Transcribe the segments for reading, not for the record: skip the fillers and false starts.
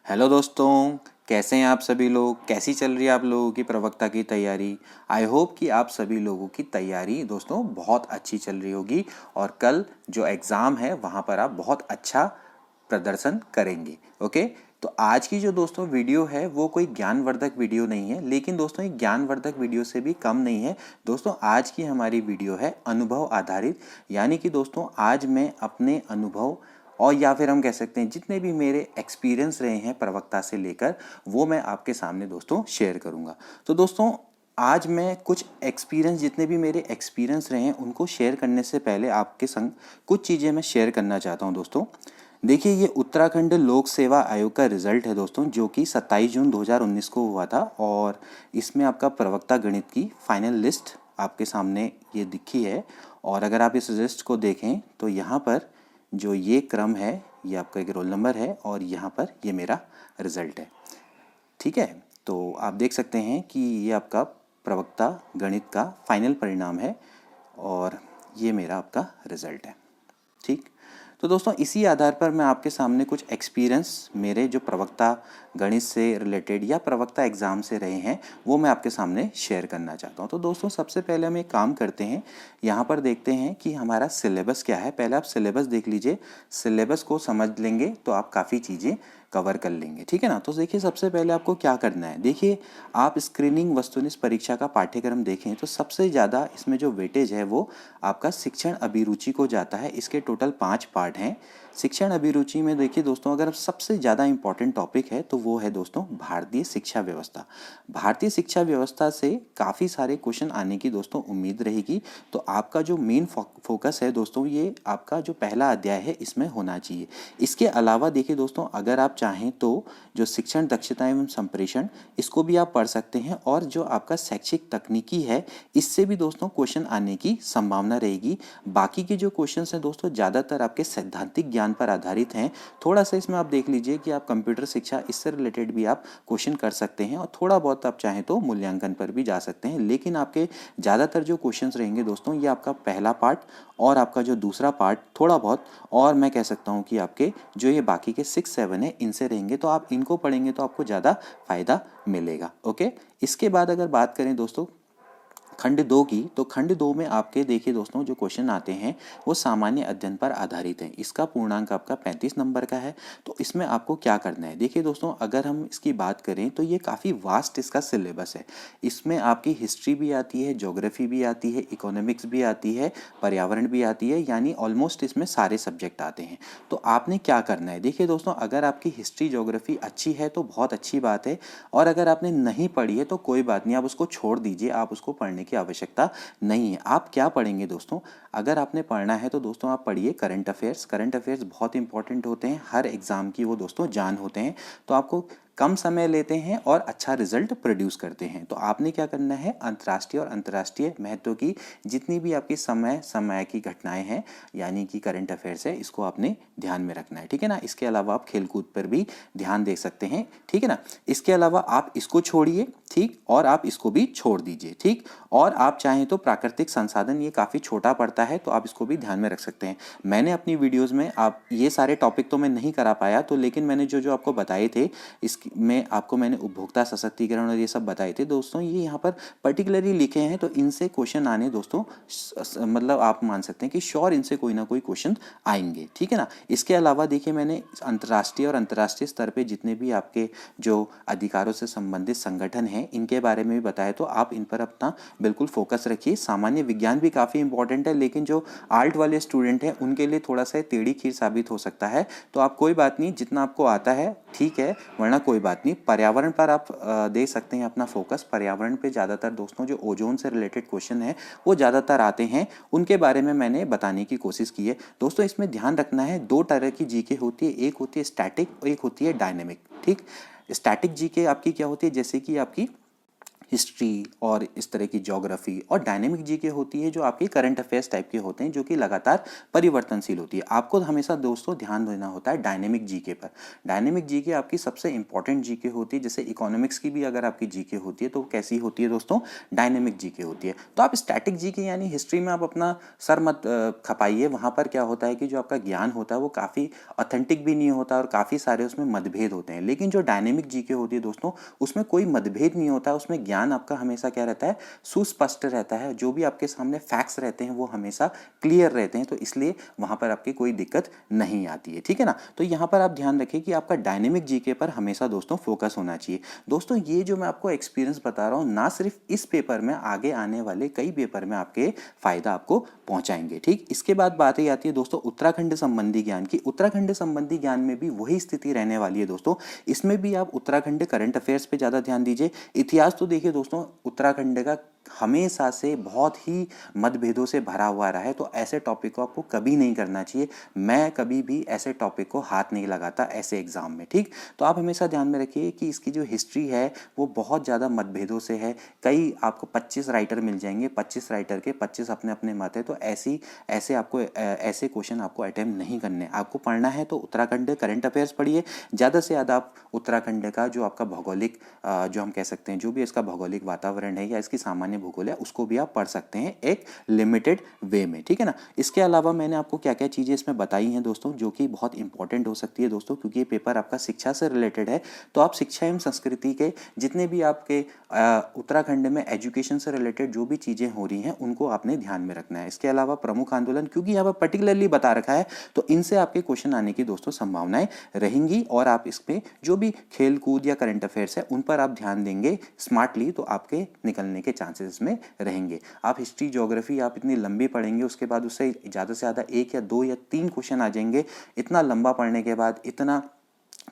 Hello दोस्तों, कैसे हैं आप सभी लोग। कैसी चल रही है आप लोगों की प्रवक्ता की तैयारी। आई होप कि आप सभी लोगों की तैयारी दोस्तों बहुत अच्छी चल रही होगी और कल जो एग्ज़ाम है वहाँ पर आप बहुत अच्छा प्रदर्शन करेंगे। ओके, तो आज की जो दोस्तों वीडियो है वो कोई ज्ञानवर्धक वीडियो नहीं है, लेकिन दोस्तों एक ज्ञानवर्धक वीडियो से भी कम नहीं है। दोस्तों आज की हमारी वीडियो है अनुभव आधारित, यानी कि दोस्तों आज मैं अपने अनुभव और या फिर हम कह सकते हैं जितने भी मेरे एक्सपीरियंस रहे हैं प्रवक्ता से लेकर, वो मैं आपके सामने दोस्तों शेयर करूंगा। तो दोस्तों आज मैं कुछ एक्सपीरियंस, जितने भी मेरे एक्सपीरियंस रहे हैं उनको शेयर करने से पहले आपके संग कुछ चीज़ें मैं शेयर करना चाहता हूं दोस्तों। देखिए, ये उत्तराखंड लोक सेवा आयोग का रिजल्ट है दोस्तों, जो कि 27 जून 2019 को हुआ था और इसमें आपका प्रवक्ता गणित की फाइनल लिस्ट आपके सामने ये दिखी है। और अगर आप इस लिस्ट को देखें तो यहाँ पर जो ये क्रम है, ये आपका एक रोल नंबर है और यहाँ पर ये मेरा रिज़ल्ट है। ठीक है, तो आप देख सकते हैं कि ये आपका प्रवक्ता गणित का फाइनल परिणाम है और ये मेरा आपका रिज़ल्ट है। ठीक, तो दोस्तों इसी आधार पर मैं आपके सामने कुछ एक्सपीरियंस मेरे जो प्रवक्ता गणित से रिलेटेड या प्रवक्ता एग्ज़ाम से रहे हैं वो मैं आपके सामने शेयर करना चाहता हूं। तो दोस्तों सबसे पहले हम एक काम करते हैं, यहाँ पर देखते हैं कि हमारा सिलेबस क्या है। पहले आप सिलेबस देख लीजिए, सिलेबस को समझ लेंगे तो आप काफ़ी चीज़ें कवर कर लेंगे। ठीक है ना। तो देखिए सबसे पहले आपको क्या करना है, देखिए आप स्क्रीनिंग वस्तुनिष्ठ परीक्षा का पाठ्यक्रम देखें तो सबसे ज़्यादा इसमें जो वेटेज है वो आपका शिक्षण अभिरुचि को जाता है। इसके टोटल 5 पार्ट हैं। शिक्षण अभिरुचि में देखिए दोस्तों, अगर सबसे ज़्यादा इंपॉर्टेंट टॉपिक है तो वो है दोस्तों भारतीय शिक्षा व्यवस्था। भारतीय शिक्षा व्यवस्था से काफ़ी सारे क्वेश्चन आने की दोस्तों उम्मीद रहेगी। तो आपका जो मेन फोकस है दोस्तों, ये आपका जो पहला अध्याय है इसमें होना चाहिए। इसके अलावा देखिए दोस्तों, अगर आप चाहें तो जो शिक्षण दक्षता एवं संप्रेषण, इसको भी आप पढ़ सकते हैं और जो आपका शैक्षिक तकनीकी है इससे भी दोस्तों क्वेश्चन आने की संभावना रहेगी। बाकी के जो क्वेश्चंस हैं दोस्तों ज़्यादातर आपके सैद्धांतिक ज्ञान पर आधारित हैं। थोड़ा सा इसमें आप देख लीजिए कि आप कंप्यूटर शिक्षा, इससे रिलेटेड भी आप क्वेश्चन कर सकते हैं और थोड़ा बहुत आप चाहें तो मूल्यांकन पर भी जा सकते हैं। लेकिन आपके ज़्यादातर जो क्वेश्चंस रहेंगे दोस्तों, ये आपका पहला पार्ट और आपका जो दूसरा पार्ट थोड़ा बहुत, और मैं कह सकता हूँ कि आपके जो ये बाकी के 6-7 है इनसे रहेंगे। तो आप इनको पढ़ेंगे तो आपको ज़्यादा फायदा मिलेगा। ओके, इसके बाद अगर बात करें दोस्तों खंड 2 की, तो खंड 2 में आपके देखिए दोस्तों जो क्वेश्चन आते हैं वो सामान्य अध्ययन पर आधारित है। इसका पूर्णांक आपका 35 नंबर का है। तो इसमें आपको क्या करना है, देखिए दोस्तों अगर हम इसकी बात करें तो ये काफ़ी वास्ट इसका सिलेबस है। इसमें आपकी हिस्ट्री भी आती है, ज्योग्राफी भी आती है, इकोनॉमिक्स भी आती है, पर्यावरण भी आती है, यानी ऑलमोस्ट इसमें सारे सब्जेक्ट आते हैं। तो आपने क्या करना है, देखिए दोस्तों अगर आपकी हिस्ट्री ज्योग्राफी अच्छी है तो बहुत अच्छी बात है, और अगर आपने नहीं पढ़ी है तो कोई बात नहीं, आप उसको छोड़ दीजिए, आप उसको पढ़ने की आवश्यकता नहीं है। आप क्या पढ़ेंगे दोस्तों, अगर आपने पढ़ना है तो दोस्तों आप पढ़िए करंट अफेयर्स। करंट अफेयर्स बहुत इंपॉर्टेंट होते हैं, हर एग्जाम की वो दोस्तों जान होते हैं। तो आपको कम समय लेते हैं और अच्छा रिजल्ट प्रोड्यूस करते हैं। तो आपने क्या करना है, अंतर्राष्ट्रीय और अंतर्राष्ट्रीय महत्व की जितनी भी आपकी समय समय की घटनाएं हैं, यानी कि करंट अफेयर्स है, इसको आपने ध्यान में रखना है। ठीक है ना। इसके अलावा आप खेलकूद पर भी ध्यान दे सकते हैं। ठीक है ना। इसके अलावा आप इसको छोड़िए, ठीक, और आप इसको भी छोड़ दीजिए। ठीक, और आप चाहें तो प्राकृतिक संसाधन, ये काफ़ी छोटा पड़ता है तो आप इसको भी ध्यान में रख सकते हैं। मैंने अपनी वीडियोस में आप ये सारे टॉपिक तो मैं नहीं करा पाया, तो लेकिन मैंने जो जो आपको बताए थे इसमें आपको मैंने उपभोक्ता सशक्तिकरण और ये सब बताए थे दोस्तों, ये यहाँ पर पर्टिकुलरली लिखे हैं। तो इनसे क्वेश्चन आने दोस्तों मतलब आप मान सकते हैं कि श्योर इनसे कोई ना कोई क्वेश्चन आएंगे। ठीक है ना। इसके अलावा देखिए मैंने अंतर्राष्ट्रीय और अंतर्राष्ट्रीय स्तर पर जितने भी आपके जो अधिकारों से संबंधित संगठन हैं इनके बारे में भी बताया, तो आप इन पर अपना बिल्कुल फोकस रखिए। सामान्य विज्ञान भी काफ़ी इंपॉर्टेंट है, लेकिन जो आर्ट वाले स्टूडेंट हैं उनके लिए थोड़ा सा टेढ़ी खीर साबित हो सकता है। तो आप कोई बात नहीं, जितना आपको आता है ठीक है, वरना कोई बात नहीं। पर्यावरण पर आप दे सकते हैं अपना फोकस। पर्यावरण पे ज़्यादातर दोस्तों जो ओजोन से रिलेटेड क्वेश्चन है वो ज़्यादातर आते हैं, उनके बारे में मैंने बताने की कोशिश की है। दोस्तों इसमें ध्यान रखना है, 2 तरह की जीके होती है, एक होती है स्टैटिक और एक होती है डायनेमिक। ठीक, स्टैटिक जीके आपकी क्या होती है, जैसे कि आपकी हिस्ट्री और इस तरह की ज्योग्राफी, और डायनेमिक जीके होती है जो आपके करंट अफेयर्स टाइप के होते हैं जो कि लगातार परिवर्तनशील होती है। आपको हमेशा दोस्तों ध्यान देना होता है डायनेमिक जीके पर। डायनेमिक जीके आपकी सबसे इंपॉर्टेंट जीके होती है। जैसे इकोनॉमिक्स की भी अगर आपकी जीके होती है तो कैसी होती है दोस्तों, डायनेमिक जीके होती है। तो आप स्टैटिक जीके यानी हिस्ट्री में आप अपना सर मत खपाइए। वहाँ पर क्या होता है कि जो आपका ज्ञान होता है वो काफ़ी ऑथेंटिक भी नहीं होता और काफ़ी सारे उसमें मतभेद होते हैं। लेकिन जो डायनेमिक जीके होती है दोस्तों, उसमें कोई मतभेद नहीं होता, उसमें ज्ञान आपका हमेशा क्या रहता है, सुस्पष्ट रहता है। जो भी आपके सामने फैक्ट्स रहते हैं वो हमेशा क्लियर रहते हैं, तो इसलिए वहां पर आपकी कोई दिक्कत नहीं आती है। ठीक है ना। तो यहाँ पर आप ध्यान रखिए कि आपका डायनेमिक जीके पर हमेशा दोस्तों फोकस होना चाहिए। दोस्तों ये जो मैं आपको एक्सपीरियंस बता रहा हूँ, ना सिर्फ इस पेपर में, आगे आने वाले कई पेपर में आपके फायदा आपको पहुंचाएंगे। ठीक, इसके बाद बात ही आती है दोस्तों उत्तराखंड संबंधी ज्ञान की। उत्तराखंड संबंधी ज्ञान में भी वही स्थिति रहने वाली है दोस्तों। इसमें भी आप उत्तराखंड करंट अफेयर्स पे ज़्यादा ध्यान दीजिए। इतिहास तो देखिए दोस्तों, उत्तराखंड का हमेशा से बहुत ही मतभेदों से भरा हुआ रहा है, तो ऐसे टॉपिक को आपको कभी नहीं करना चाहिए। मैं कभी भी ऐसे टॉपिक को हाथ नहीं लगाता ऐसे एग्जाम में। ठीक, तो आप हमेशा ध्यान में रखिए कि इसकी जो हिस्ट्री है वो बहुत ज़्यादा मतभेदों से है। कई आपको 25 राइटर मिल जाएंगे, 25 राइटर के 25 अपने अपने मत है, तो ऐसे क्वेश्चन आपको अटेम्प्ट नहीं करने। आपको पढ़ना है तो उत्तराखंड करंट अफेयर्स पढ़िए, ज़्यादा से ज़्यादा आप उत्तराखंड का जो आपका भौगोलिक जो हम कह सकते हैं, जो भी इसका भौगोलिक वातावरण है या इसकी सामान्य भूगोल है, उसको भी आप पढ़ सकते हैं एक लिमिटेड वे में। ठीक है ना। इसके अलावा मैंने आपको क्या क्या चीज़ें इसमें बताई हैं दोस्तों, जो कि बहुत इंपॉर्टेंट हो सकती है दोस्तों, क्योंकि ये पेपर आपका शिक्षा से रिलेटेड है। तो आप शिक्षा एवं संस्कृति के जितने भी आपके उत्तराखंड में एजुकेशन से रिलेटेड जो भी चीज़ें हो रही हैं उनको आपने ध्यान में रखना है। इसके अलावा प्रमुख आंदोलन, क्योंकि यहाँ पर पर्टिकुलरली बता रखा है, तो इनसे आपके क्वेश्चन आने की दोस्तों संभावनाएं रहेंगी। और आप इसमें जो भी खेल कूद या करंट अफेयर्स है उन पर आप ध्यान देंगे स्मार्टली, तो आपके निकलने के चांसेस में रहेंगे। आप हिस्ट्री ज्योग्राफी आप इतनी लंबी पढ़ेंगे, उसके बाद उससे ज़्यादा से ज़्यादा 1 या 2 या 3 क्वेश्चन आ जाएंगे। इतना लंबा पढ़ने के बाद इतना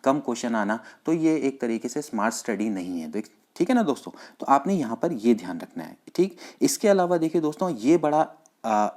कम क्वेश्चन आना, तो ये एक तरीके से स्मार्ट स्टडी नहीं है। ठीक है ना दोस्तों। तो आपने यहाँ पर ये ध्यान रखना है। ठीक, इसके अलावा देखिए दोस्तों, ये बड़ा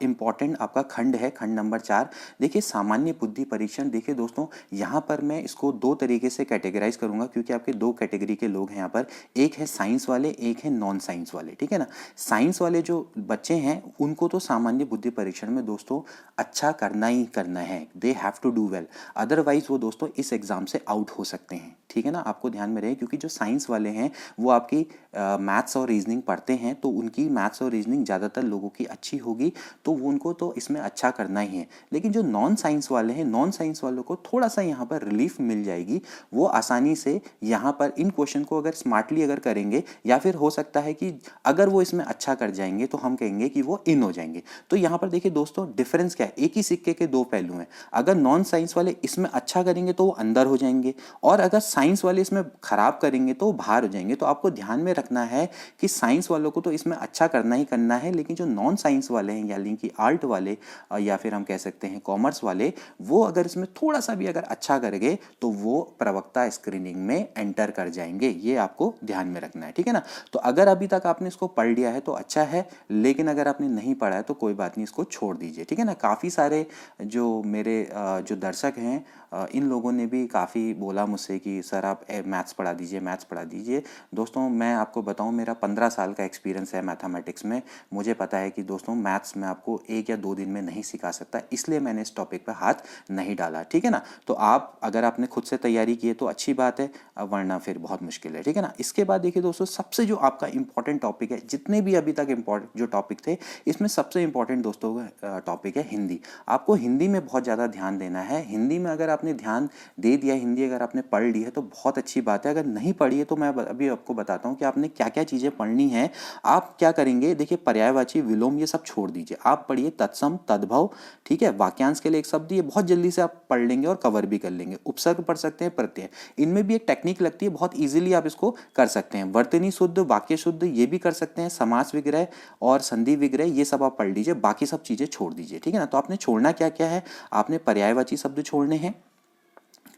इम्पॉर्टेंट आपका खंड है, खंड नंबर 4। देखिए सामान्य बुद्धि परीक्षण। देखिए दोस्तों, यहाँ पर मैं इसको 2 तरीके से कैटेगराइज करूँगा, क्योंकि आपके 2 कैटेगरी के लोग हैं यहाँ पर। एक है साइंस वाले, एक है नॉन साइंस वाले। ठीक है ना। साइंस वाले जो बच्चे हैं उनको तो सामान्य बुद्धि परीक्षण में दोस्तों अच्छा करना ही करना है, they have to do well, otherwise वो दोस्तों इस एग्जाम से आउट हो सकते हैं। ठीक है ना, आपको ध्यान में रहे, क्योंकि जो साइंस वाले हैं वो आपकी मैथ्स और रीजनिंग पढ़ते हैं, तो उनकी मैथ्स और रीजनिंग ज़्यादातर लोगों की अच्छी होगी, तो वो उनको तो इसमें अच्छा करना ही है। लेकिन जो नॉन साइंस वाले हैं, नॉन साइंस वालों को थोड़ा सा यहाँ पर रिलीफ मिल जाएगी। वो आसानी से यहाँ पर इन क्वेश्चन को अगर स्मार्टली अगर करेंगे, या फिर हो सकता है कि अगर वो इसमें अच्छा कर जाएंगे तो हम कहेंगे कि वो इन हो जाएंगे। तो यहाँ पर देखिए दोस्तों, डिफरेंस क्या है, एक ही सिक्के के 2 पहलू हैं। अगर नॉन साइंस वाले इसमें अच्छा करेंगे तो वो अंदर हो जाएंगे, और अगर साइंस वाले इसमें खराब करेंगे तो वो बाहर हो जाएंगे। तो आपको ध्यान में रखना है कि साइंस वालों को तो इसमें अच्छा करना ही करना है, लेकिन जो नॉन साइंस वाले हैं, यानी कि आर्ट वाले या फिर हम कह सकते हैं कॉमर्स वाले, वो अगर इसमें थोड़ा सा भी अगर अच्छा करेंगे तो वो प्रवक्ता स्क्रीनिंग में एंटर कर जाएंगे। ये आपको ध्यान में रखना है। ठीक है ना। तो अगर अभी तक आपने इसको पढ़ लिया है तो अच्छा है, लेकिन अगर आपने नहीं पढ़ा है तो कोई बात नहीं, इसको छोड़ दीजिए। ठीक है ना। काफ़ी सारे जो मेरे जो दर्शक हैं, इन लोगों ने भी काफ़ी बोला मुझसे कि सर आप मैथ्स पढ़ा दीजिए, मैथ्स पढ़ा दीजिए। दोस्तों मैं आपको बताऊं, मेरा 15 साल का एक्सपीरियंस है मैथमेटिक्स में। मुझे पता है कि दोस्तों मैथ्स में आपको 1 या 2 दिन में नहीं सिखा सकता, इसलिए मैंने इस टॉपिक पर हाथ नहीं डाला। ठीक है ना। तो आप अगर आपने खुद से तैयारी की है तो अच्छी बात है, वरना फिर बहुत मुश्किल है। ठीक है ना। इसके बाद देखिए दोस्तों, सबसे जो आपका इंपॉर्टेंट टॉपिक है, जितने भी अभी तक इंपॉर्टेंट जो टॉपिक थे, इसमें सबसे इंपॉर्टेंट दोस्तों टॉपिक है हिंदी। आपको हिंदी में बहुत ज़्यादा ध्यान देना है। हिंदी में अगर आपने ध्यान दे दिया, हिंदी अगर आपने पढ़ ली है तो बहुत अच्छी बात है। अगर नहीं पढ़ी है तो मैं अभी आपको बताता हूँ कि आपने क्या क्या चीज़ें पढ़नी है। आप क्या करेंगे, देखिए पर्यायवाची, विलोम, ये सब छोड़ दीजिए। आप पढ़िए तत्सम, तद्भव। ठीक है। वाक्यांश के लिए एक शब्द, ये बहुत जल्दी से आप पढ़ लेंगे और कवर भी कर लेंगे। उपसर्ग पढ़ सकते हैं, प्रत्यय, इनमें भी एक टेक्निक लगती है, बहुत ईजिली आप इसको कर सकते हैं। वर्तनी शुद्ध, वाक्य शुद्ध, ये भी कर सकते हैं। समास विग्रह और संधि विग्रह, ये सब आप पढ़ लीजिए, बाकी सब चीज़ें छोड़ दीजिए। ठीक है ना। तो आपने छोड़ना क्या क्या है, आपने पर्यायवाची शब्द छोड़ने हैं।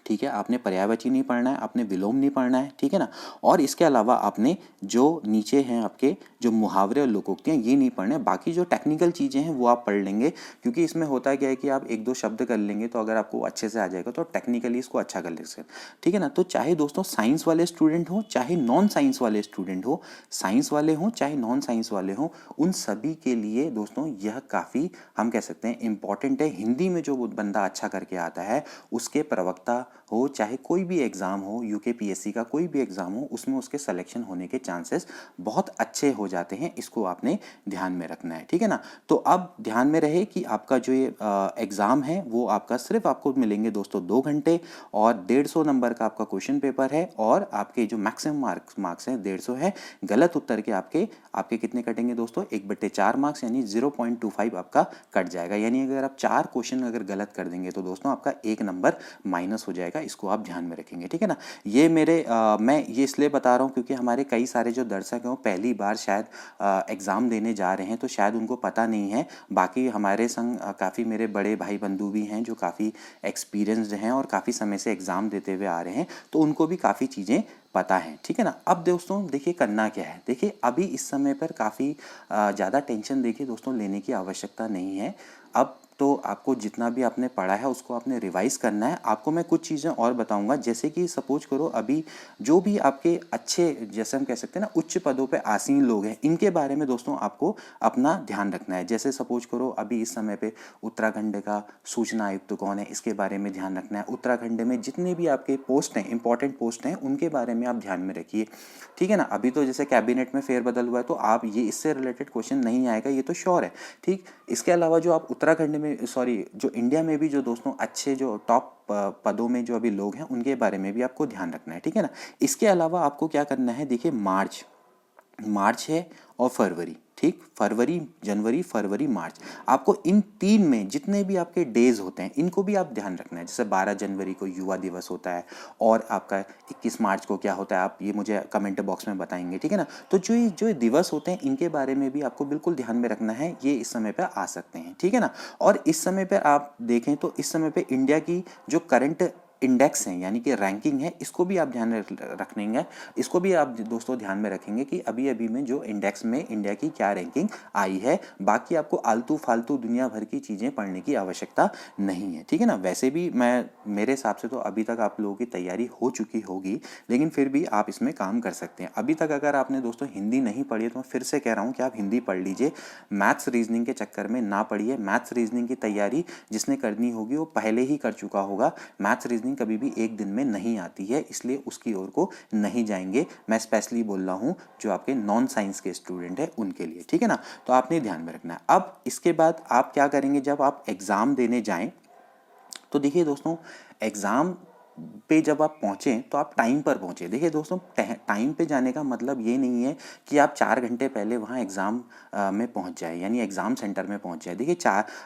ठीक है, आपने पर्यायवाची नहीं पढ़ना है, आपने विलोम नहीं पढ़ना है, ठीक है ना। और इसके अलावा आपने जो नीचे हैं आपके जो मुहावरे और लोकोक्तियाँ ये नहीं पढ़ने हैं। बाकी जो टेक्निकल चीज़ें हैं वो आप पढ़ लेंगे, क्योंकि इसमें होता क्या है कि आप एक दो शब्द कर लेंगे तो अगर आपको अच्छे से आ जाएगा तो टेक्निकली इसको अच्छा कर लेंगे, ठीक है ना। तो चाहे दोस्तों साइंस वाले स्टूडेंट हो चाहे नॉन साइंस वाले स्टूडेंट हो, साइंस वाले हों चाहे नॉन साइंस वाले हों, उन सभी के लिए दोस्तों यह काफ़ी हम कह सकते हैं इम्पॉर्टेंट है। हिंदी में जो बंदा अच्छा करके आता है उसके प्रवक्ता हो चाहे कोई भी एग्ज़ाम हो, यूकेपीएससी का कोई भी एग्ज़ाम हो, उसमें उसके सिलेक्शन होने के चांसेस बहुत अच्छे हो जाते हैं। इसको आपने ध्यान में रखना है, ठीक है ना। तो अब ध्यान में रहे कि आपका जो ये एग्ज़ाम है वो आपका सिर्फ आपको मिलेंगे दोस्तों 2 घंटे, और 150 नंबर का आपका क्वेश्चन पेपर है, और आपके जो मैक्सिमम मार्क्स हैं 150 है। गलत उत्तर के आपके आपके कितने कटेंगे दोस्तों, 1/4 मार्क्स यानी 0.25 आपका कट जाएगा। यानी अगर आप 4 क्वेश्चन अगर गलत कर देंगे तो दोस्तों आपका 1 नंबर माइनस हो जाएगा। इसको आप ध्यान में रखेंगे, ठीक है ना। ये मैं ये इसलिए बता रहा हूँ क्योंकि हमारे कई सारे जो दर्शक हैं वो पहली बार शायद एग्ज़ाम देने जा रहे हैं, तो शायद उनको पता नहीं है। बाकी हमारे संग काफ़ी मेरे बड़े भाई बंधु भी हैं जो काफ़ी एक्सपीरियंस्ड हैं और काफ़ी समय से एग्ज़ाम देते हुए आ रहे हैं, तो उनको भी काफ़ी चीज़ें पता है, ठीक है ना। अब दोस्तों देखिए करना क्या है, देखिए अभी इस समय पर काफ़ी ज़्यादा टेंशन देखिए दोस्तों लेने की आवश्यकता नहीं है। अब तो आपको जितना भी आपने पढ़ा है उसको आपने रिवाइज करना है। आपको मैं कुछ चीज़ें और बताऊंगा, जैसे कि सपोज करो अभी जो भी आपके अच्छे जैसे हम कह सकते हैं ना उच्च पदों पे आसीन लोग हैं, इनके बारे में दोस्तों आपको अपना ध्यान रखना है। जैसे सपोज करो अभी इस समय पे उत्तराखंड का सूचना आयुक्त कौन है, इसके बारे में ध्यान रखना है। उत्तराखंड में जितने भी आपके पोस्ट हैं, इंपॉर्टेंट पोस्ट हैं, उनके बारे में आप ध्यान में रखिए, ठीक है ना। अभी तो जैसे कैबिनेट में फेरबदल हुआ है तो आप ये इससे रिलेटेड क्वेश्चन नहीं आएगा, ये तो श्योर है, ठीक। इसके अलावा जो आप उत्तराखंड में सॉरी जो इंडिया में भी जो दोस्तों अच्छे जो टॉप पदों में जो अभी लोग हैं उनके बारे में भी आपको ध्यान रखना है, ठीक है ना। इसके अलावा आपको क्या करना है, देखिए मार्च है और फरवरी, ठीक, फरवरी जनवरी फरवरी मार्च, आपको इन 3 में जितने भी आपके डेज होते हैं इनको भी आप ध्यान रखना है। जैसे 12 जनवरी को युवा दिवस होता है, और आपका 21 मार्च को क्या होता है आप ये मुझे कमेंट बॉक्स में बताएंगे, ठीक है ना। तो जो दिवस होते हैं इनके बारे में भी आपको बिल्कुल ध्यान में रखना है, ये इस समय पर आ सकते हैं, ठीक है ना। और इस समय पर आप देखें तो इस समय पर इंडिया की जो करंट इंडेक्स हैं यानी कि रैंकिंग है, इसको भी आप ध्यान रखेंगे, इसको भी आप दोस्तों ध्यान में रखेंगे कि अभी अभी में जो इंडेक्स में इंडिया की क्या रैंकिंग आई है। बाकी आपको आलतू फालतू दुनिया भर की चीज़ें पढ़ने की आवश्यकता नहीं है, ठीक है ना। वैसे भी मेरे हिसाब से तो अभी तक आप लोगों की तैयारी हो चुकी होगी, लेकिन फिर भी आप इसमें काम कर सकते हैं। अभी तक अगर आपने दोस्तों हिंदी नहीं पढ़ी है तो मैं फिर से कह रहा हूँ कि आप हिंदी पढ़ लीजिए, मैथ्स रीजनिंग के चक्कर में ना पढ़िए। मैथ्स रीजनिंग की तैयारी जिसने करनी होगी वो पहले ही कर चुका होगा। मैथ्स रीजनिंग कभी भी एक दिन में नहीं आती है, इसलिए उसकी ओर को नहीं जाएंगे। मैं स्पेशली बोल रहा हूँ जो आपके नॉन साइंस के स्टूडेंट हैं उनके लिए, ठीक है ना। तो आपने ध्यान में रखना है। अब इसके बाद आप क्या करेंगे, जब आप एग्ज़ाम देने जाएं तो देखिए दोस्तों एग्ज़ाम पे जब आप पहुँचें तो आप टाइम पर पहुँचें। देखिए दोस्तों टाइम पे जाने का मतलब ये नहीं है कि आप 4 घंटे पहले वहाँ एग्ज़ाम में पहुँच जाए, यानी एग्ज़ाम सेंटर में पहुँच जाए। देखिए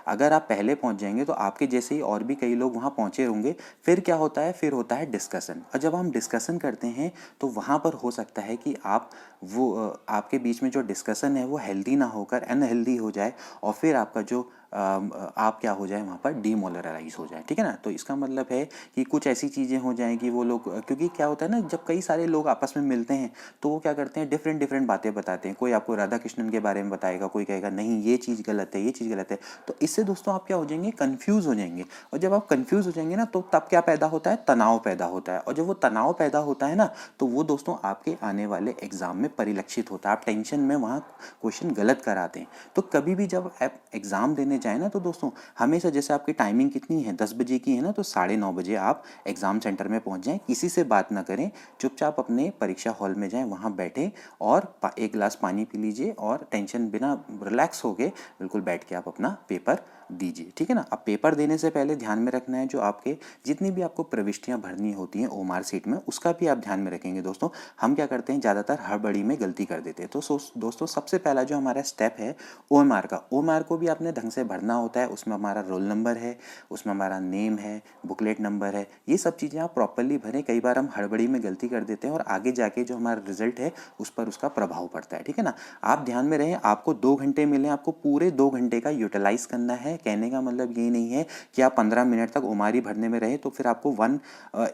अगर आप पहले पहुँच जाएंगे तो आपके जैसे ही और भी कई लोग वहाँ पहुँचे होंगे। फिर क्या होता है, फिर होता है डिस्कशन, और जब हम डिस्कशन करते हैं तो वहाँ पर हो सकता है कि आपके बीच में जो डिस्कशन है वो हेल्दी ना होकर अनहेल्दी हो जाए, और फिर आपका जो आप क्या हो जाए वहाँ पर डीमोलराइज हो जाए, ठीक है ना। तो इसका मतलब है कि कुछ ऐसी चीज़ें हो जाएं कि वो लोग, क्योंकि क्या होता है ना जब कई सारे लोग आपस में मिलते हैं तो वो क्या करते हैं डिफरेंट बातें बताते हैं। कोई आपको राधा कृष्णन के बारे में बताएगा, कोई कहेगा नहीं ये चीज़ गलत है, ये चीज़ गलत है। तो इससे दोस्तों आप क्या हो जाएंगे, कन्फ्यूज़ हो जाएंगे, और जब आप कन्फ्यूज़ हो जाएंगे ना तो तब क्या पैदा होता है, तनाव पैदा होता है। और जब वो तनाव पैदा होता है ना तो वो दोस्तों आपके आने वाले एग्ज़ाम में परिलक्षित होता है। आप टेंशन में वहाँ क्वेश्चन गलत कराते हैं। तो कभी भी जब आप एग्ज़ाम देने जाए ना तो दोस्तों हमेशा, जैसे आपकी टाइमिंग कितनी है 10 बजे की है ना, तो 9:30 बजे आप एग्ज़ाम सेंटर में पहुंच जाएं। किसी से बात ना करें, चुपचाप अपने परीक्षा हॉल में जाएं, वहां बैठें और एक गिलास पानी पी लीजिए और टेंशन बिना रिलैक्स हो गए बिल्कुल बैठ के आप अपना पेपर दीजिए, ठीक है ना। अब पेपर देने से पहले ध्यान में रखना है जो आपके जितनी भी आपको प्रविष्टियां भरनी होती हैं ओएमआर सीट में, उसका भी आप ध्यान में रखेंगे। दोस्तों हम क्या करते हैं, ज़्यादातर हड़बड़ी में गलती कर देते हैं। तो दोस्तों सबसे पहला जो हमारा स्टेप है ओएमआर का, ओएमआर को भी आपने ढंग से भरना होता है। उसमें हमारा रोल नंबर है, उसमें हमारा नेम है, बुकलेट नंबर है, ये सब चीज़ें आप प्रॉपरली भरें। कई बार हम हड़बड़ी में गलती कर देते हैं और आगे जाके जो हमारा रिजल्ट है उस पर उसका प्रभाव पड़ता है, ठीक है ना। आप ध्यान में रहें, आपको 2 घंटे मिले, आपको पूरे 2 घंटे का यूटिलाइज करना है कहने का मतलब यही नहीं है कि आप 15 मिनट तक उमारी भरने में रहे तो फिर आपको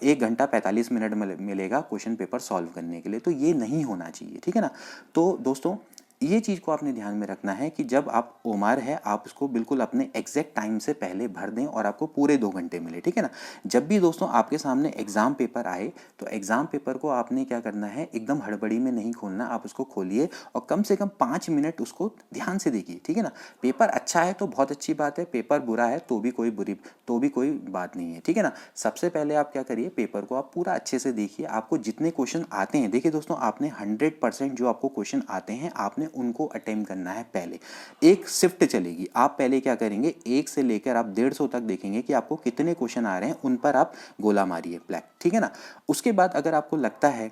1 घंटा 45 मिनट मिलेगा क्वेश्चन पेपर सॉल्व करने के लिए, तो ये नहीं होना चाहिए, ठीक है ना। तो दोस्तों ये चीज़ को आपने ध्यान में रखना है कि जब आप ओमार है आप उसको बिल्कुल अपने एग्जैक्ट टाइम से पहले भर दें और आपको पूरे 2 घंटे मिले, ठीक है ना। जब भी दोस्तों आपके सामने एग्ज़ाम पेपर आए तो एग्ज़ाम पेपर को आपने क्या करना है, एकदम हड़बड़ी में नहीं खोलना, आप उसको खोलिए और कम से कम 5 मिनट उसको ध्यान से देखिए, ठीक है ना। पेपर अच्छा है तो बहुत अच्छी बात है, पेपर बुरा है तो भी कोई बात नहीं है, ठीक है ना। सबसे पहले आप क्या करिए, पेपर को आप पूरा अच्छे से देखिए, आपको जितने क्वेश्चन आते हैं, देखिए दोस्तों आपने 100% जो आपको क्वेश्चन आते हैं आपने उनको अटेम्प्ट करना है। पहले एक शिफ्ट चलेगी, आप पहले क्या करेंगे, 1 से लेकर आप 150 तक देखेंगे कि आपको कितने क्वेश्चन आ रहे हैं, उन पर आप गोला मारिए ब्लैक, ठीक है ना। उसके बाद अगर आपको लगता है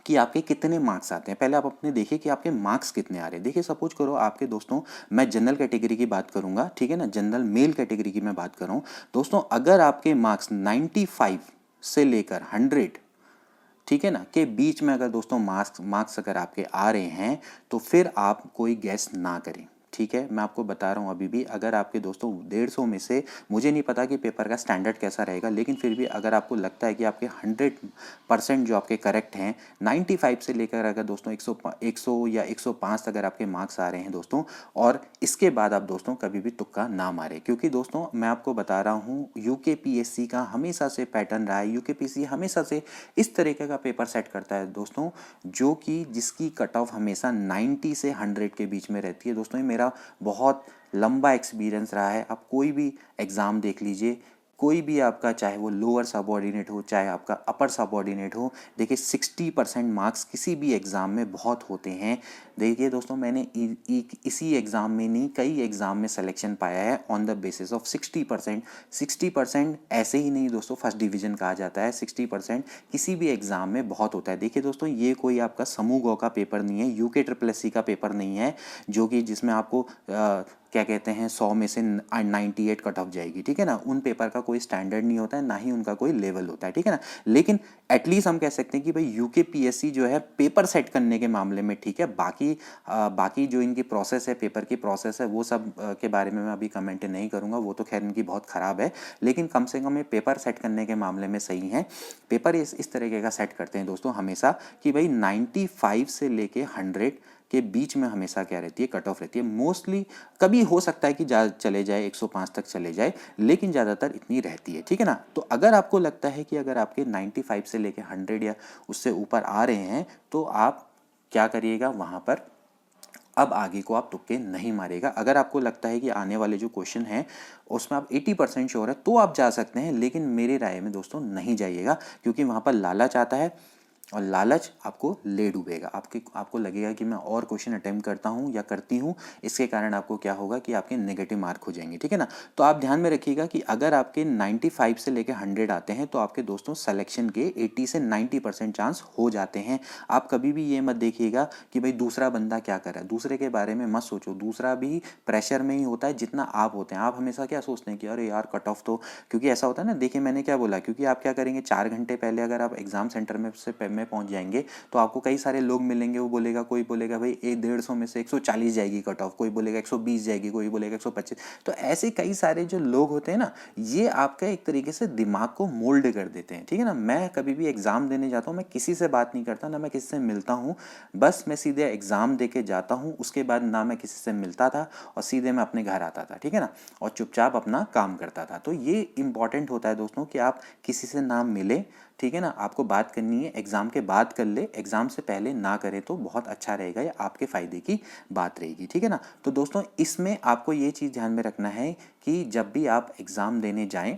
कि आपके कितने मार्क्स आते हैं, पहले आप अपने देखिए कि आपके मार्क्स कितने आ रहे हैं। देखिए सपोज करो आपके दोस्तों, मैं जनरल कैटेगरी की बात करूंगा, ठीक है ना, जनरल मेल कैटेगरी की मैं बात कर रहा हूं दोस्तों। अगर आपके मार्क्स 95 से लेकर 100, ठीक है ना, के बीच में अगर दोस्तों मार्क्स अगर आपके आ रहे हैं तो फिर आप कोई गैस ना करें, ठीक है। मैं आपको बता रहा हूँ अभी भी, अगर आपके दोस्तों 150 में से, मुझे नहीं पता कि पेपर का स्टैंडर्ड कैसा रहेगा, लेकिन फिर भी अगर आपको लगता है कि आपके 100% जो आपके करेक्ट हैं, 95 से लेकर अगर दोस्तों 100 या 105 तक अगर आपके मार्क्स आ रहे हैं दोस्तों, और इसके बाद आप दोस्तों कभी भी तुक्का ना मारें, क्योंकि दोस्तों मैं आपको बता रहा हूँ यूकेपीएससी का हमेशा से पैटर्न रहा है, यूकेपीएससी हमेशा से इस तरीके का पेपर सेट करता है दोस्तों, जो कि जिसकी कट ऑफ हमेशा 90 से 100 के बीच में रहती है। दोस्तों ये मेरा बहुत लंबा एक्सपीरियंस रहा है, आप कोई भी एग्ज़ाम देख लीजिए, कोई भी आपका, चाहे वो लोअर सबऑर्डिनेट हो चाहे आपका अपर सबऑर्डिनेट हो, देखिए 60% मार्क्स किसी भी एग्ज़ाम में बहुत होते हैं। देखिए दोस्तों मैंने इसी एग्ज़ाम में नहीं, कई एग्ज़ाम में सिलेक्शन पाया है ऑन द बेसिस ऑफ 60%। 60% ऐसे ही नहीं दोस्तों फर्स्ट डिवीज़न कहा जाता है, 60% किसी भी एग्ज़ाम में बहुत होता है। देखिए दोस्तों ये कोई आपका समूह गौ का पेपर नहीं है, यूके ट्रिपल एस सी का पेपर नहीं है, जो कि जिसमें आपको क्या कहते हैं 100 में से 98 कट ऑफ जाएगी, ठीक है ना। उन पेपर का कोई स्टैंडर्ड नहीं होता है, ना ही उनका कोई लेवल होता है, ठीक है ना। लेकिन एटलीस्ट हम कह सकते हैं कि भाई यूकेपीएससी जो है पेपर सेट करने के मामले में ठीक है, बाकी जो इनकी प्रोसेस है, पेपर की प्रोसेस है, वो सब के बारे में मैं अभी कमेंट नहीं करूंगा, वो तो खैर इनकी बहुत ख़राब है, लेकिन कम से कम ये पेपर सेट करने के मामले में सही है। पेपर इस तरीके का सेट करते हैं दोस्तों हमेशा कि भाई 95 से लेके 100 के बीच में हमेशा क्या रहती है, कट ऑफ रहती है। मोस्टली कभी हो सकता है कि चले जाए 105 तक चले जाए, लेकिन ज़्यादातर इतनी रहती है, ठीक है ना। तो अगर आपको लगता है कि अगर आपके 95 से लेके 100 या उससे ऊपर आ रहे हैं तो आप क्या करिएगा वहाँ पर, अब आगे को आप तुक्के नहीं मारेगा। अगर आपको लगता है कि आने वाले जो क्वेश्चन हैं उसमें आप 80% श्योर है तो आप जा सकते हैं, लेकिन मेरी राय में दोस्तों नहीं जाइएगा, क्योंकि वहाँ पर लालच आता है और लालच आपको ले डूबेगा। आपको लगेगा कि मैं और क्वेश्चन अटेम्प्ट करता हूँ या करती हूँ, इसके कारण आपको क्या होगा कि आपके नेगेटिव मार्क हो जाएंगे, ठीक है ना। तो आप ध्यान में रखिएगा कि अगर आपके 95 से लेकर 100 आते हैं तो आपके दोस्तों सिलेक्शन के 80 से 90% चांस हो जाते हैं। आप कभी भी ये मत देखिएगा कि भाई दूसरा बंदा क्या कर रहा है, दूसरे के बारे में मत सोचो, दूसरा भी प्रेशर में ही होता है जितना आप होते हैं। आप हमेशा क्या सोचते हैं कि अरे यार कट ऑफ तो, क्योंकि ऐसा होता है ना, देखिए मैंने क्या बोला, क्योंकि आप क्या करेंगे 4 घंटे पहले अगर आप एग्जाम सेंटर में पहुंच जाएंगे तो आपको कई सारे लोग मिलेंगे, वो बोलेगा, कोई बोलेगा भाई 150 में से 140 जाएगी कट ऑफ, कोई बोलेगा 120 जाएगी, कोई बोलेगा 125। तो ऐसे कई सारे जो लोग होते हैं ना, ये आपका एक तरीके से दिमाग को मोल्ड कर देते हैं, ठीक है ना। मैं कभी भी एग्जाम देने जाता हूँ, मैं किसी से बात नहीं करता, ना मैं किसी से मिलता हूँ, बस मैं सीधे एग्जाम दे के जाता हूँ, उसके बाद ना मैं किसी से मिलता था और सीधे मैं अपने घर आता था, ठीक है ना, और चुपचाप अपना काम करता था। तो ये इंपॉर्टेंट होता है दोस्तों कि आप किसी से ना मिले, ठीक है ना। आपको बात करनी है एग्ज़ाम के बाद कर ले, एग्ज़ाम से पहले ना करें तो बहुत अच्छा रहेगा, या आपके फ़ायदे की बात रहेगी, ठीक है ना। तो दोस्तों इसमें आपको ये चीज़ ध्यान में रखना है कि जब भी आप एग्ज़ाम देने जाएं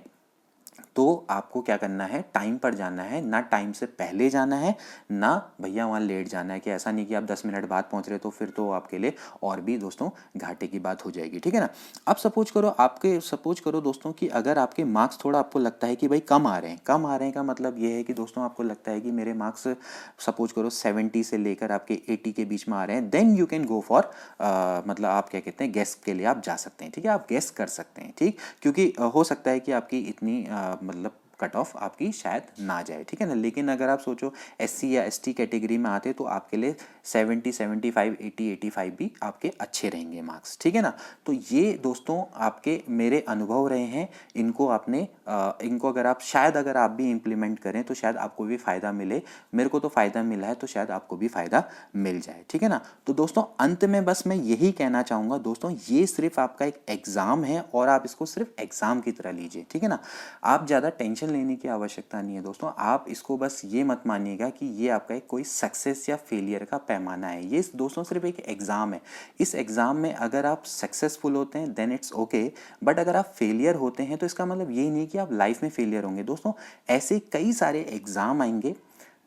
तो आपको क्या करना है, टाइम पर जाना है, ना टाइम से पहले जाना है, ना भैया वहाँ लेट जाना है, कि ऐसा नहीं कि आप 10 मिनट बाद पहुँच रहे तो फिर तो आपके लिए और भी दोस्तों घाटे की बात हो जाएगी, ठीक है ना। अब सपोज करो दोस्तों कि अगर आपके मार्क्स थोड़ा आपको लगता है कि भाई कम आ रहे हैं का मतलब ये है कि दोस्तों आपको लगता है कि मेरे मार्क्स सपोज करो 70 से लेकर आपके 80 के बीच में आ रहे हैं, then you can go for, मतलब आप क्या कहते हैं, गेस के लिए आप जा सकते हैं, ठीक है, आप गेस कर सकते हैं, ठीक, क्योंकि हो सकता है कि आपकी इतनी मतलब कट ऑफ आपकी शायद ना जाए, ठीक है ना। लेकिन अगर आप सोचो SC या ST कैटेगरी में आते तो आपके लिए 70, 75, 80, 85 भी आपके अच्छे रहेंगे मार्क्स, ठीक है ना। तो ये दोस्तों आपके मेरे अनुभव रहे हैं, इनको अगर आप भी इम्प्लीमेंट करें तो शायद आपको भी फ़ायदा मिले। मेरे को तो फ़ायदा मिला है, तो शायद आपको भी फ़ायदा मिल जाए, ठीक है ना। तो दोस्तों अंत में बस मैं यही कहना चाहूँगा दोस्तों, ये सिर्फ आपका एक एग्ज़ाम है और आप इसको सिर्फ एग्ज़ाम की तरह लीजिए, ठीक है ना। आप ज़्यादा टेंशन लेने की आवश्यकता नहीं है दोस्तों। आप इसको बस ये मत मानिएगा कि ये आपका एक कोई सक्सेस या फेलियर का पैमाना है। ये दोस्तों सिर्फ एक एग्ज़ाम है। इस एग्ज़ाम में अगर आप सक्सेसफुल होते हैं देन इट्स ओके, बट अगर आप फेलियर होते हैं तो इसका मतलब यही नहीं कि आप लाइफ में फेलियर होंगे दोस्तों। ऐसे कई सारे एग्ज़ाम आएंगे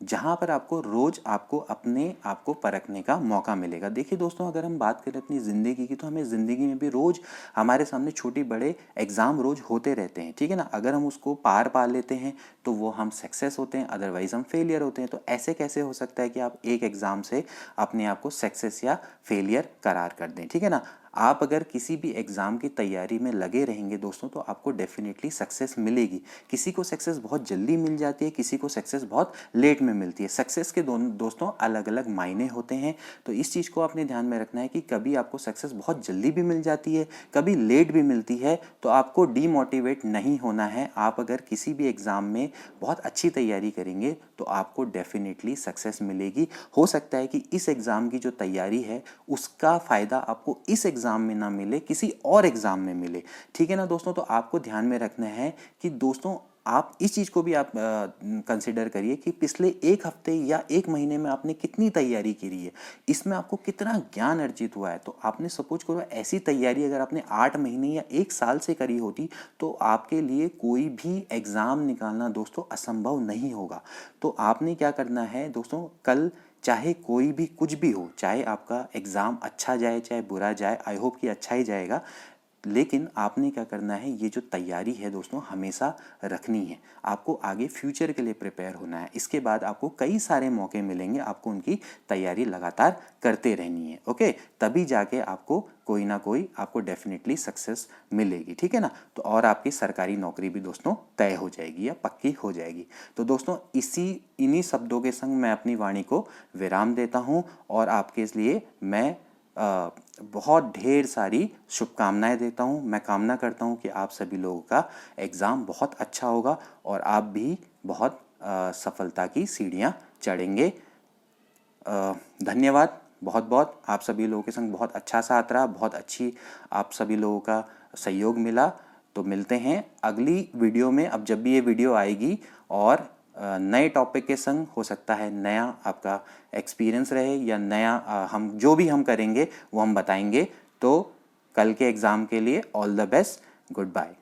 जहाँ पर आपको रोज़ आपको अपने आप को परखने का मौका मिलेगा। देखिए दोस्तों, अगर हम बात करें अपनी ज़िंदगी की, तो हमें ज़िंदगी में भी रोज़ हमारे सामने छोटे बड़े एग्ज़ाम रोज़ होते रहते हैं, ठीक है ना। अगर हम उसको पार पा लेते हैं तो वो हम सक्सेस होते हैं, अदरवाइज़ हम फेलियर होते हैं। तो ऐसे कैसे हो सकता है कि आप एक एग्ज़ाम से अपने आप को सक्सेस या फेलियर करार कर दें, ठीक है ना। आप अगर किसी भी एग्ज़ाम की तैयारी में लगे रहेंगे दोस्तों तो आपको डेफिनेटली सक्सेस मिलेगी। किसी को सक्सेस बहुत जल्दी मिल जाती है, किसी को सक्सेस बहुत लेट में मिलती है। सक्सेस के दोनों दोस्तों अलग अलग मायने होते हैं। तो इस चीज़ को आपने ध्यान में रखना है कि कभी आपको सक्सेस बहुत जल्दी भी मिल जाती है, कभी लेट भी मिलती है। तो आपको डीमोटिवेट नहीं होना है। आप अगर किसी भी एग्ज़ाम में बहुत अच्छी तैयारी करेंगे तो आपको डेफिनेटली सक्सेस मिलेगी। हो सकता है कि इस एग्ज़ाम की जो तैयारी है उसका फ़ायदा आपको इस एग्ज़ाम में ना मिले, किसी और एग्ज़ाम में मिले, ठीक है ना दोस्तों। तो आपको ध्यान में रखना है कि दोस्तों आप इस चीज़ को भी आप कंसिडर करिए कि पिछले एक हफ्ते या एक महीने में आपने कितनी तैयारी करी है, इसमें आपको कितना ज्ञान अर्जित हुआ है। तो आपने सपोज करो ऐसी तैयारी अगर आपने 8 महीने या 1 साल से करी होती तो आपके लिए कोई भी एग्ज़ाम निकालना दोस्तों असंभव नहीं होगा। तो आपने क्या करना है दोस्तों, कल चाहे कोई भी कुछ भी हो, चाहे आपका एग्ज़ाम अच्छा जाए चाहे बुरा जाए, आई होप कि अच्छा ही जाएगा, लेकिन आपने क्या करना है, ये जो तैयारी है दोस्तों हमेशा रखनी है। आपको आगे फ्यूचर के लिए प्रिपेयर होना है। इसके बाद आपको कई सारे मौके मिलेंगे, आपको उनकी तैयारी लगातार करते रहनी है, ओके। तभी जाके आपको कोई ना कोई आपको डेफिनेटली सक्सेस मिलेगी, ठीक है ना। तो और आपकी सरकारी नौकरी भी दोस्तों तय हो जाएगी या पक्की हो जाएगी। तो दोस्तों इन्हीं शब्दों के संग मैं अपनी वाणी को विराम देता हूँ और आपके लिए मैं बहुत ढेर सारी शुभकामनाएं देता हूं। मैं कामना करता हूं कि आप सभी लोगों का एग्ज़ाम बहुत अच्छा होगा और आप भी बहुत सफलता की सीढ़ियां चढ़ेंगे। धन्यवाद बहुत बहुत। आप सभी लोगों के संग बहुत अच्छा साथ रहा, बहुत अच्छी आप सभी लोगों का सहयोग मिला। तो मिलते हैं अगली वीडियो में। अब जब भी ये वीडियो आएगी और नए टॉपिक के संग, हो सकता है नया आपका एक्सपीरियंस रहे या नया हम जो भी हम करेंगे वो हम बताएंगे। तो कल के एग्ज़ाम के लिए all the best, good bye.